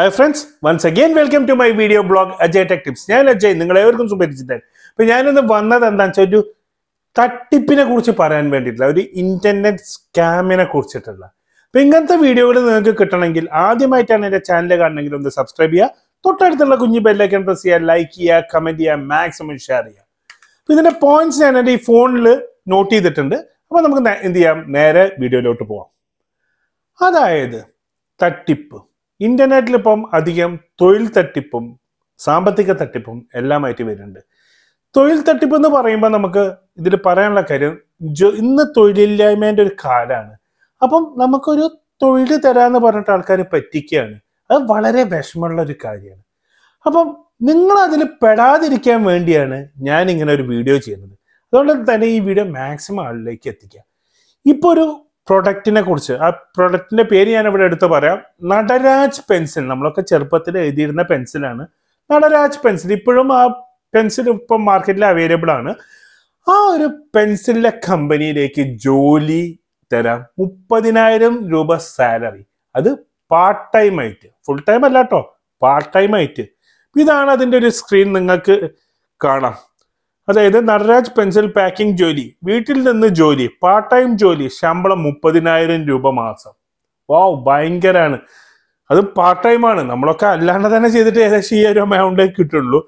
Hi friends, once again welcome to my video blog AjayTechTips. I am Ajay. You are welcome to my channel. So, I am going to tell you about internet scam. So, in this video, you can channel subscribe to bell icon, press like, comment, maximum share. So, the points in phone note ചെയ്തിട്ടുണ്ട്. അപ്പോൾ നമുക്ക് എന്ത് ചെയ്യാം നേരെ വീഡിയോയിലോട്ട് പോവാം. അതായത് തട്ടിപ്പ് ഇന്റർനെറ്റിൽ ഇപ്പം അധികം തൊഴിൽ തട്ടിപ്പും സാമ്പത്തിക തട്ടിപ്പും എല്ലാമായിട്ട് വരുന്നുണ്ട്. തൊഴിൽ തട്ടിപ്പ് എന്ന് പറയുമ്പോൾ നമുക്ക് ഇതിൽ പറയാനുള്ള കാര്യം ഇന്ന് തൊഴിലില്ലായ്മേൻ്റെ ഒരു കാലമാണ്. അപ്പം നമുക്കൊരു തൊഴിൽ തരാമെന്ന് പറഞ്ഞിട്ട് ആൾക്കാർ പറ്റിക്കുകയാണ്. അത് വളരെ വിഷമമുള്ള ഒരു കാര്യമാണ്. അപ്പം നിങ്ങൾ അതിൽ പെടാതിരിക്കാൻ വേണ്ടിയാണ് ഞാൻ ഇങ്ങനെ ഒരു വീഡിയോ ചെയ്യുന്നത്. അതുകൊണ്ട് തന്നെ ഈ വീഡിയോ മാക്സിമം ആളിലേക്ക് എത്തിക്കാം. ഇപ്പോൾ ഒരു പ്രൊഡക്റ്റിനെ കുറിച്ച്, ആ പ്രൊഡക്റ്റിന്റെ പേര് ഞാൻ ഇവിടെ എടുത്ത് പറയാം. നടരാജ് പെൻസിൽ. നമ്മളൊക്കെ ചെറുപ്പത്തിൽ എഴുതിയിരുന്ന പെൻസിലാണ് നടരാജ് പെൻസിൽ. ഇപ്പോഴും ആ പെൻസിൽ ഇപ്പം മാർക്കറ്റിൽ അവൈലബിൾ ആണ്. ആ ഒരു പെൻസിലിന്റെ കമ്പനിയിലേക്ക് ജോലി തരാം. 30,000 രൂപ സാലറി. അത് പാർട്ട് ടൈം ആയിട്ട്, ഫുൾ ടൈം അല്ല കേട്ടോ, പാർട്ട് ടൈം ആയിട്ട്. ഇതാണ് അതിൻ്റെ ഒരു സ്ക്രീൻ നിങ്ങൾക്ക് കാണാം. അതായത് നടരാജ് പെൻസിൽ പാക്കിംഗ് ജോലി, വീട്ടിൽ നിന്ന് ജോലി, പാർട്ട് ടൈം ജോലി, ശമ്പളം 30,000 രൂപ മാസം. വാവ്, ഭയങ്കരമാണ്. അത് പാർട്ട് ടൈം ആണ്. നമ്മളൊക്കെ അല്ലാണ്ട് തന്നെ ചെയ്തിട്ട് ഏകദേശം ഈ ഒരു എമൗണ്ടേ കിട്ടുള്ളൂ.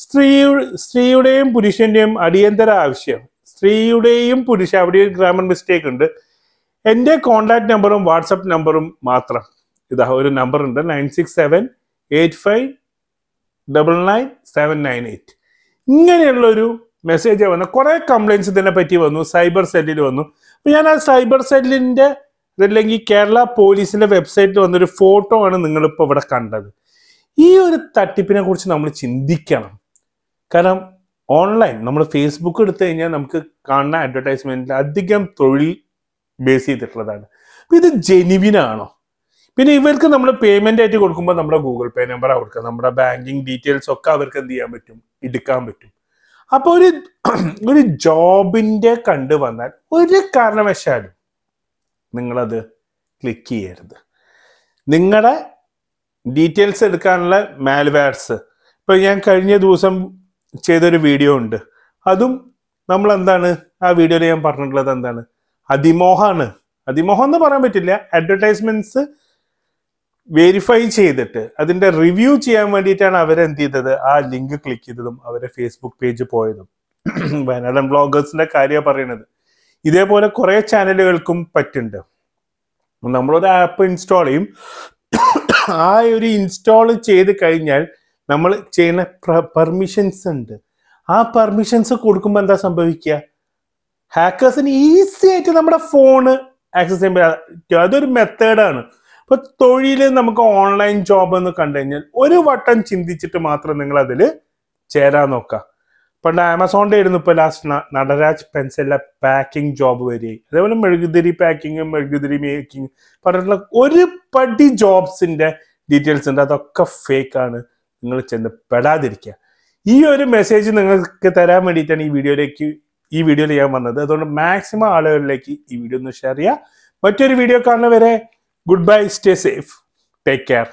സ്ത്രീയുടെയും പുരുഷന്റെയും അടിയന്തര ആവശ്യം. സ്ത്രീയുടെയും പുരുഷ, അവിടെ ഒരു ഗ്രാമർ മിസ്റ്റേക്ക് ഉണ്ട്. എൻ്റെ കോണ്ടാക്ട് നമ്പറും വാട്സപ്പ് നമ്പറും മാത്രം. ഇതാ ഒരു നമ്പർ ഉണ്ട്, 9678599798. ഇങ്ങനെയുള്ളൊരു മെസ്സേജ് വന്നു. കുറേ കംപ്ലൈൻറ്റ്സ് ഇതിനെ പറ്റി വന്നു, സൈബർ സെല്ലിൽ വന്നു. അപ്പോൾ ഞാൻ ആ സൈബർ സെല്ലിൻ്റെ അതല്ലെങ്കിൽ കേരള പോലീസിൻ്റെ വെബ്സൈറ്റിൽ വന്നൊരു ഫോട്ടോ ആണ് നിങ്ങളിപ്പോൾ ഇവിടെ കണ്ടത്. ഈ ഒരു തട്ടിപ്പിനെ കുറിച്ച് നമ്മൾ ചിന്തിക്കണം. കാരണം ഓൺലൈൻ നമ്മൾ ഫേസ്ബുക്ക് എടുത്തു കഴിഞ്ഞാൽ നമുക്ക് കാണുന്ന അഡ്വർടൈസ്മെൻറ്റിൽ അധികം തൊഴിൽ ബേസ് ചെയ്തിട്ടുള്ളതാണ്. അപ്പോൾ ഇത് ജെനുവിനാണോ? പിന്നെ ഇവർക്ക് നമ്മൾ പേയ്മെന്റ് ആയിട്ട് കൊടുക്കുമ്പോൾ നമ്മുടെ ഗൂഗിൾ പേ നമ്പർ കൊടുക്കുക, നമ്മുടെ ബാങ്കിങ് ഡീറ്റെയിൽസ് ഒക്കെ അവർക്ക് എന്ത് ചെയ്യാൻ പറ്റും, എടുക്കാൻ പറ്റും. അപ്പോൾ ഒരു ജോബിന്റെ കണ്ടു വന്നാൽ ഒരു കാരണവശാലും നിങ്ങളത് ക്ലിക്ക് ചെയ്യരുത്. നിങ്ങളുടെ ഡീറ്റെയിൽസ് എടുക്കാനുള്ള മാൽവെയർസ്, ഇപ്പൊ ഞാൻ കഴിഞ്ഞ ദിവസം ചെയ്തൊരു വീഡിയോ ഉണ്ട്. അതും നമ്മൾ എന്താണ് ആ വീഡിയോയിൽ ഞാൻ പറഞ്ഞിട്ടുള്ളത് എന്താണ്, അതിമോഹമാണ്. അതിമോഹം എന്ന് പറയാൻ പറ്റില്ല, അഡ്വർടൈസ്മെന്റ്സ് വെരിഫൈ ചെയ്തിട്ട് അതിന്റെ റിവ്യൂ ചെയ്യാൻ വേണ്ടിയിട്ടാണ് അവരെന്ത് ചെയ്തത്, ആ ലിങ്ക് ക്ലിക്ക് ചെയ്തതും അവരെ ഫേസ്ബുക്ക് പേജ് പോയതും. വയനാടൻ ബ്ലോഗേഴ്സിന്റെ കാര്യമാണ് പറയുന്നത്. ഇതേപോലെ കുറെ ചാനലുകൾക്കും പറ്റുന്നുണ്ട്. നമ്മളൊരു ആപ്പ് ഇൻസ്റ്റാൾ ചെയ്യും. ആ ഒരു ഇൻസ്റ്റാൾ ചെയ്ത് കഴിഞ്ഞാൽ നമ്മൾ ചെയ്യുന്ന പെർമിഷൻസ് ഉണ്ട്. ആ പെർമിഷൻസ് കൊടുക്കുമ്പോൾ എന്താ സംഭവിക്കുക, ഹാക്കേഴ്സിന് ഈസി ആയിട്ട് നമ്മുടെ ഫോണ് ആക്സസ് ചെയ്യാൻ പറ്റും. അതൊരു മെത്തേഡാണ്. ഇപ്പൊ തൊഴിൽ നമുക്ക് ഓൺലൈൻ ജോബ് എന്ന് കണ്ടു കഴിഞ്ഞാൽ ഒരു വട്ടം ചിന്തിച്ചിട്ട് മാത്രം നിങ്ങൾ അതിൽ ചേരാൻ നോക്കുക. പണ്ട് ആമസോണിന്റെ ആയിരുന്നു ഇപ്പൊ ലാസ്റ്റ് നടരാജ് പെൻസിലിലെ പാക്കിംഗ് ജോബ് വരെ. അതേപോലെ മെഴുകുതിരി പാക്കിങ്, മെഴുകുതിരി മേക്കിംഗ് പറഞ്ഞിട്ടുള്ള ഒരു പടി ജോബ്സിന്റെ ഡീറ്റെയിൽസ് ഉണ്ട്. അതൊക്കെ ഫേക്ക് ആണ്. നിങ്ങൾ ചെന്ന് പെടാതിരിക്കുക. ഈ ഒരു മെസ്സേജ് നിങ്ങൾക്ക് തരാൻ വേണ്ടിയിട്ടാണ് ഈ വീഡിയോയിൽ ഞാൻ വന്നത്. അതുകൊണ്ട് മാക്സിമം ആളുകളിലേക്ക് ഈ വീഡിയോ ഒന്ന് ഷെയർ ചെയ്യുക. മറ്റൊരു വീഡിയോ കാണുന്നവരെ goodbye, stay safe, take care.